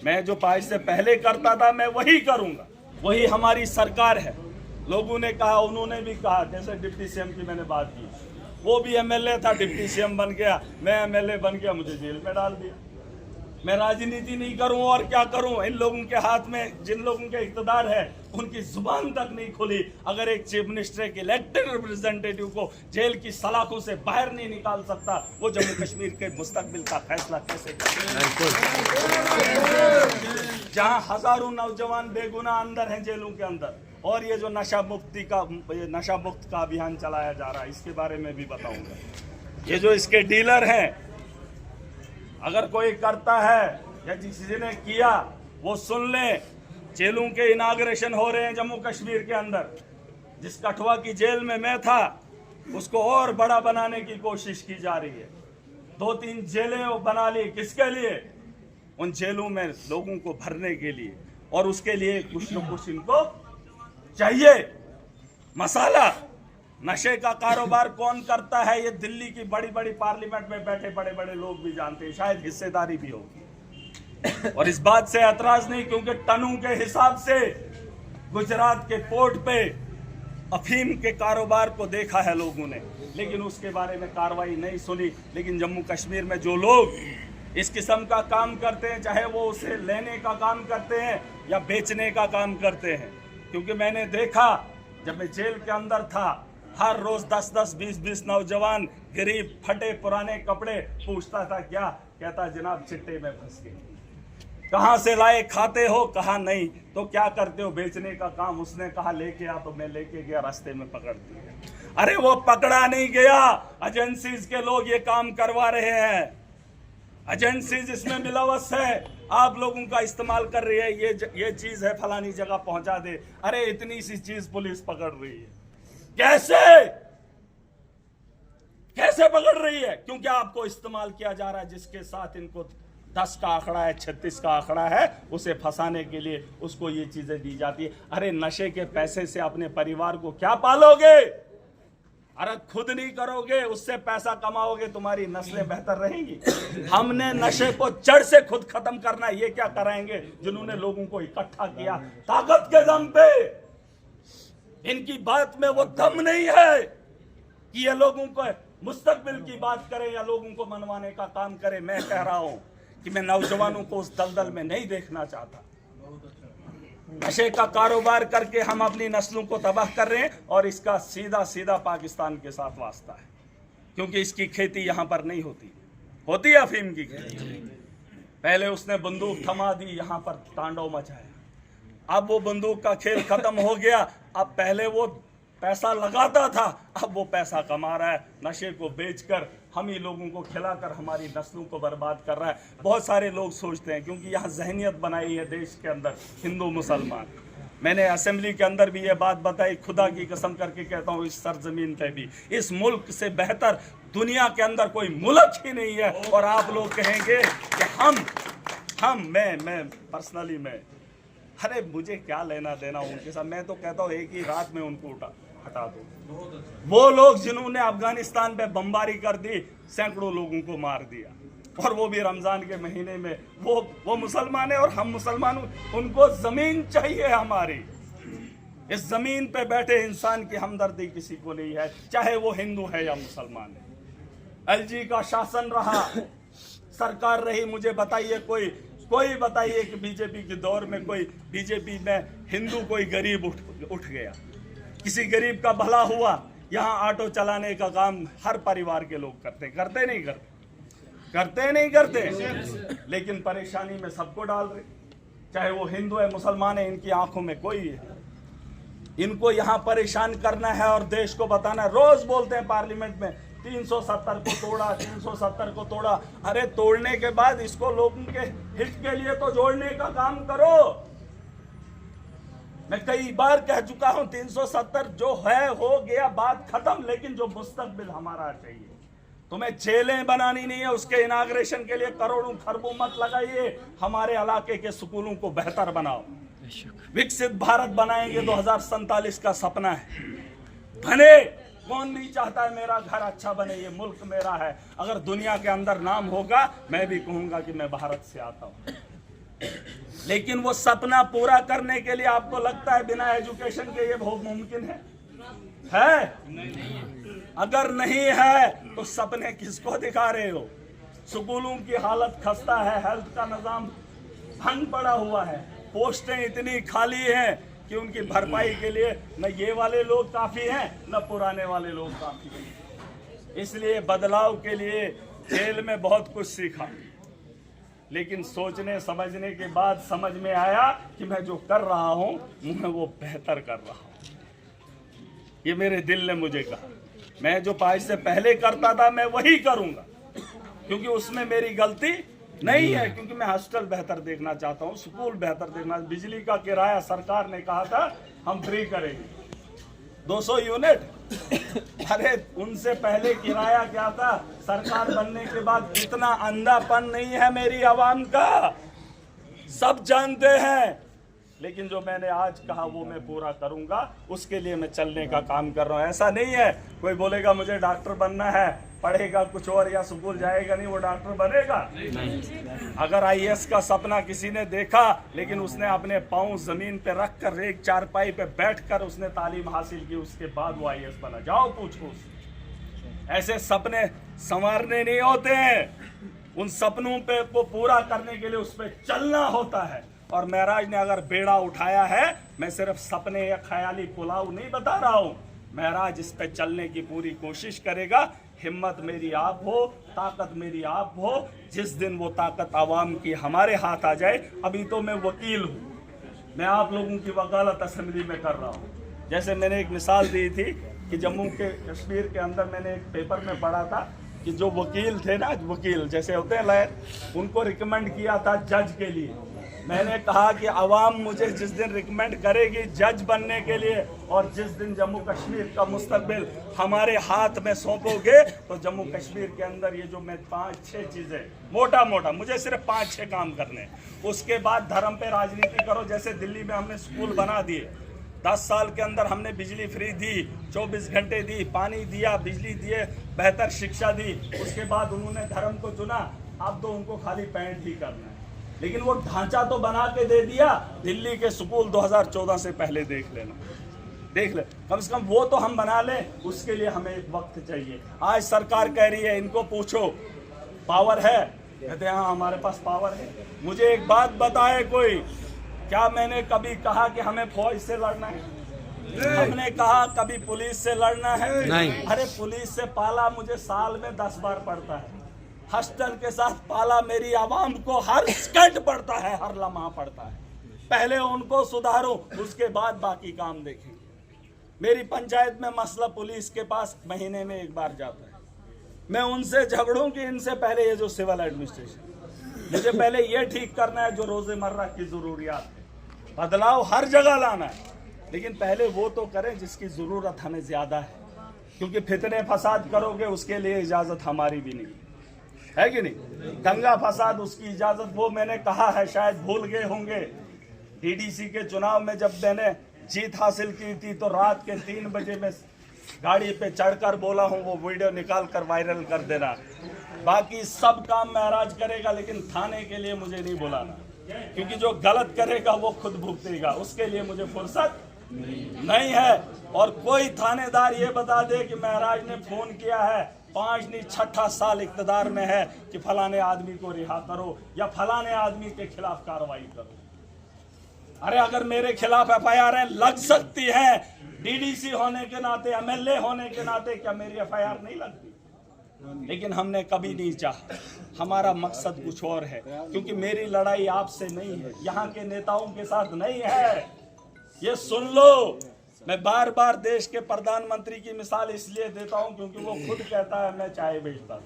मैं जो इससे पहले करता था मैं वही करूंगा, वही हमारी सरकार है। लोगों ने कहा, उन्होंने भी कहा, जैसे डिप्टी सीएम की मैंने बात की, वो भी एमएलए था, डिप्टी सीएम बन गया, मैं एमएलए बन गया, मुझे जेल में डाल दिया। मैं राजनीति नहीं करूं और क्या करूं? इन लोगों के हाथ में, जिन लोगों के इख्तिदार है, उनकी जुबान तक नहीं खुली। अगर एक चीफ मिनिस्टर के इलेक्टेड रिप्रेजेंटेटिव को जेल की सलाखों से बाहर नहीं निकाल सकता, वो जम्मू कश्मीर के मुस्तकबिल का फैसला कैसे करेगा? जहां हजारों नौजवान बेगुनाह अंदर हैं जेलों के अंदर, और ये जो नशा मुक्त का अभियान चलाया जा रहा है, इसके बारे में भी बताऊंगा। ये जो इसके डीलर हैं, अगर कोई करता है या किसी ने किया, वो सुन लें। जेलों के इनाग्रेशन हो रहे हैं जम्मू कश्मीर के अंदर। जिस कठुआ की जेल में मैं था, उसको और बड़ा बनाने की कोशिश की जा रही है। 2-3 जेलें वो बना ली। किसके लिए? उन जेलों में लोगों को भरने के लिए, और उसके लिए कुछ न कुछ इनको चाहिए। मसाला नशे का कारोबार कौन करता है, ये दिल्ली की बड़ी बड़ी पार्लियामेंट में बैठे बड़े बड़े लोग भी जानते हैं, शायद हिस्सेदारी भी होगी। और इस बात से ऐतराज नहीं, क्योंकि टनों के हिसाब से गुजरात के पोर्ट पे अफीम के कारोबार को देखा है लोगों ने, लेकिन उसके बारे में कार्रवाई नहीं सुनी। लेकिन जम्मू कश्मीर में जो लोग इस किस्म का काम करते हैं, चाहे वो उसे लेने का काम करते हैं या बेचने का काम करते हैं, क्योंकि मैंने देखा जब मैं जेल के अंदर था, हर रोज 10-10, 20-20 नौजवान गरीब फटे पुराने कपड़े पूछता था, क्या कहता, जनाब चिट्टे में फंस गए। कहां से लाए, खाते हो? कहा नहीं। तो क्या करते हो? बेचने का काम। उसने कहा लेके आ, तो मैं लेके गया, रास्ते में पकड़ दिया। अरे वो पकड़ा नहीं गया, एजेंसीज के लोग ये काम करवा रहे हैं। एजेंसीज इसमें मिलावस है, आप लोगों का इस्तेमाल कर रही है। ये चीज है, फलानी जगह पहुंचा दे। अरे इतनी सी चीज पुलिस पकड़ रही है। कैसे पकड़ रही है? क्योंकि आपको इस्तेमाल किया जा रहा है। जिसके साथ इनको 10 का आंकड़ा है, 36 का आंकड़ा है, उसे फंसाने के लिए उसको ये चीजें दी जाती है। अरे नशे के पैसे से अपने परिवार को क्या पालोगे? अरे खुद नहीं करोगे, उससे पैसा कमाओगे, तुम्हारी नस्लें बेहतर रहेंगी। हमने नशे को जड़ से खुद खत्म करना है। ये क्या कराएंगे जिन्होंने लोगों को इकट्ठा किया ताकत के दम पे? इनकी बात में वो दम नहीं है कि ये लोगों को मुस्तकबिल की बात करें या लोगों को मनवाने का काम करें। मैं कह रहा हूं कि मैं नौजवानों को उस दलदल में नहीं देखना चाहता। नशे का कारोबार करके हम अपनी नस्लों को तबाह कर रहे हैं, और इसका सीधा सीधा पाकिस्तान के साथ वास्ता है, क्योंकि इसकी खेती यहां पर नहीं होती है अफीम की खेती। पहले उसने बंदूक थमा दी, यहां पर तांडव मचाया। अब वो बंदूक का खेल खत्म हो गया। अब पहले वो पैसा लगाता था, अब वो पैसा कमा रहा है नशे को बेचकर, हम ही लोगों को खिलाकर हमारी नस्लों को बर्बाद कर रहा है। बहुत सारे लोग सोचते हैं, क्योंकि यहाँ जहनियत बनाई है देश के अंदर हिंदू मुसलमान। मैंने असेंबली के अंदर भी ये बात बताई, खुदा की कसम करके कहता हूँ, इस सरजमीन पे भी इस मुल्क से बेहतर दुनिया के अंदर कोई मुल्क ही नहीं है। और आप लोग कहेंगे कि मैं पर्सनली अरे मुझे क्या लेना देना उनके साथ। मैं तो कहता हूँ एक ही रात में उनको हटा दो। वो लोग जिन्होंने अफगानिस्तान पे बमबारी कर दी, सैकड़ों लोगों को मार दिया, और वो भी रमजान के महीने में। वो मुसलमान है और हम मुसलमान। उनको जमीन चाहिए हमारी। इस जमीन पे बैठे इंसान की हमदर्दी किसी को नहीं है, चाहे वो हिंदू है या मुसलमान है। एलजी का शासन रहा, सरकार रही। मुझे बताइए कोई बताइए कि बीजेपी के दौर में कोई बीजेपी में हिंदू कोई गरीब उठ गया, किसी गरीब का भला हुआ? यहाँ ऑटो चलाने का काम हर परिवार के लोग करते नहीं करते, लेकिन परेशानी में सबको डाल रहे, चाहे वो हिंदू है मुसलमान है। इनकी आंखों में कोई है, इनको यहाँ परेशान करना है और देश को बताना है। रोज बोलते हैं पार्लियामेंट में 370 को तोड़ा, 370 को तोड़ा। अरे तोड़ने के बाद इसको लोगों के हित के लिए तो जोड़ने का काम करो। मैं कई बार कह चुका हूं, 370 जो है हो गया, बात खत्म। लेकिन जो मुस्तकबिल हमारा चाहिए, तुम्हें जेलें बनानी नहीं है, उसके इनाग्रेशन के लिए करोड़ों खरबों मत लगाइए। हमारे इलाके के स्कूलों को बेहतर बनाओ। विकसित भारत बनाएंगे, 2047 का सपना है। बने, कौन नहीं चाहता है मेरा घर अच्छा बने, ये मुल्क मेरा है। अगर दुनिया के अंदर नाम होगा, मैं भी कहूंगा कि मैं भारत से आता हूं। लेकिन वो सपना पूरा करने के लिए आपको लगता है बिना एजुकेशन के ये बहुत मुमकिन है? अगर नहीं है तो सपने किसको दिखा रहे हो? स्कूलों की हालत खस्ता है, हेल्थ का निजाम भंग पड़ा हुआ है, पोस्टें इतनी खाली हैं कि उनकी भरपाई के लिए न ये वाले लोग काफी हैं न पुराने वाले लोग काफी हैं। इसलिए बदलाव के लिए जेल में बहुत कुछ सीखा, लेकिन सोचने समझने के बाद समझ में आया कि मैं जो कर रहा हूं मैं वो बेहतर कर रहा हूं। ये मेरे दिल ने मुझे कहा। मैं जो आज से पहले करता था मैं वही करूंगा, क्योंकि उसमें मेरी गलती नहीं है, क्योंकि मैं हॉस्टल बेहतर देखना चाहता हूँ, स्कूल बेहतर देखना। बिजली का किराया सरकार ने कहा था हम फ्री करेंगे, 200 यूनिट। अरे उनसे पहले किराया क्या था? सरकार बनने के बाद इतना अंधापन नहीं है मेरी आवाम का, सब जानते हैं। लेकिन जो मैंने आज कहा वो मैं पूरा करूंगा, उसके लिए मैं चलने का काम कर रहा हूं। ऐसा नहीं है कोई बोलेगा मुझे डॉक्टर बनना है, पढ़ेगा कुछ और या स्कूल जाएगा नहीं, वो डॉक्टर बनेगा नहीं। अगर आईएएस का सपना किसी ने देखा, लेकिन उसने अपने पांव जमीन पे रखकर एक चारपाई पे बैठकर उसने तालीम हासिल की, उसके बाद वो आईएएस बना। जाओ पूछो उससे। ऐसे सपने संवारने नहीं होते हैं, उन सपनों पे को पूरा करने के लिए उस पर चलना होता है। और महराज ने अगर बेड़ा उठाया है, मैं सिर्फ सपने या ख्याली पुलाव नहीं बता रहा हूं, महराज इस पे चलने की पूरी कोशिश करेगा। हिम्मत मेरी आप हो, ताकत मेरी आप हो। जिस दिन वो ताकत आवाम की हमारे हाथ आ जाए, अभी तो मैं वकील हूँ, मैं आप लोगों की वकालत असेंबली में कर रहा हूँ। जैसे मैंने एक मिसाल दी थी कि जम्मू के कश्मीर के अंदर मैंने एक पेपर में पढ़ा था कि जो वकील थे ना, वकील जैसे होते हैं लॉयर, उनको रिकमेंड किया था जज के लिए। मैंने कहा कि अवाम मुझे जिस दिन रिकमेंड करेगी जज बनने के लिए, और जिस दिन जम्मू कश्मीर का मुस्तकबिल हमारे हाथ में सौंपोगे, तो जम्मू कश्मीर के अंदर ये जो मैं 5-6 चीजें मोटा मोटा, मुझे सिर्फ 5-6 काम करने, उसके बाद धर्म पे राजनीति करो। जैसे दिल्ली में हमने स्कूल बना दिए, 10 साल के अंदर हमने बिजली फ्री दी, 24 घंटे दी, पानी दिया, बिजली दिए, बेहतर शिक्षा दी। उसके बाद उन्होंने धर्म को चुना, अब तो उनको खाली पैंट ही करना है, लेकिन वो ढांचा तो बना के दे दिया। दिल्ली के स्कूल 2014 से पहले देख लेना, देख ले, कम से कम वो तो हम बना लें। उसके लिए हमें एक वक्त चाहिए। आज सरकार कह रही है इनको पूछो पावर है, कहते हैं हाँ हमारे पास पावर है। मुझे एक बात बताए कोई, क्या मैंने कभी कहा कि हमें फौज से लड़ना है? हमने कहा कभी पुलिस से लड़ना है? नहीं। अरे पुलिस से पाला मुझे साल में 10 बार पड़ता है, हॉस्टल के साथ पाला मेरी आवाम को हर सेकंड पड़ता है, हर लम्हा पड़ता है। पहले उनको सुधारो, उसके बाद बाकी काम देखेंगे। मेरी पंचायत में मसला पुलिस के पास महीने में एक बार जाता है, मैं उनसे झगड़ूं कि इनसे पहले ये जो सिविल एडमिनिस्ट्रेशन, मुझे पहले ये ठीक करना है जो रोजमर्रा की जरूरियात है। बदलाव हर जगह लाना है, लेकिन पहले वो तो करें जिसकी जरूरत हमें ज्यादा है, क्योंकि फितने फसाद करोगे उसके लिए इजाजत हमारी भी नहीं है कि नहीं। दंगा फसाद उसकी इजाजत, वो मैंने कहा है, शायद भूल गए होंगे, डीडीसी के चुनाव में जब मैंने जीत हासिल की थी तो रात के 3 बजे में गाड़ी पे चढ़कर बोला हूं, वो वीडियो निकाल कर वायरल कर देना। बाकी सब काम महराज करेगा, लेकिन थाने के लिए मुझे नहीं बुलाना, क्योंकि जो गलत करेगा वो खुद भुगतेगा, उसके लिए मुझे फुर्सत नहीं है। और कोई थानेदार ये बता दे कि महराज ने फोन किया है, 5 नहीं 6ठा साल इक़्तिदार में है, कि फलाने आदमी को रिहा करो या फलाने आदमी के खिलाफ कार्रवाई करो। अरे अगर मेरे खिलाफ एफआईआर लग सकती है, डीडीसी होने के नाते, एमएलए होने के नाते, क्या मेरी एफआईआर नहीं लगती? लेकिन हमने कभी नहीं चाहा, हमारा मकसद कुछ और है, क्योंकि मेरी लड़ाई आपसे नहीं है, यहाँ के नेताओं के साथ नहीं है। ये सुन लो, मैं बार बार देश के प्रधानमंत्री की मिसाल इसलिए देता हूं क्योंकि वो खुद कहता है मैं चाय बेचता हूं।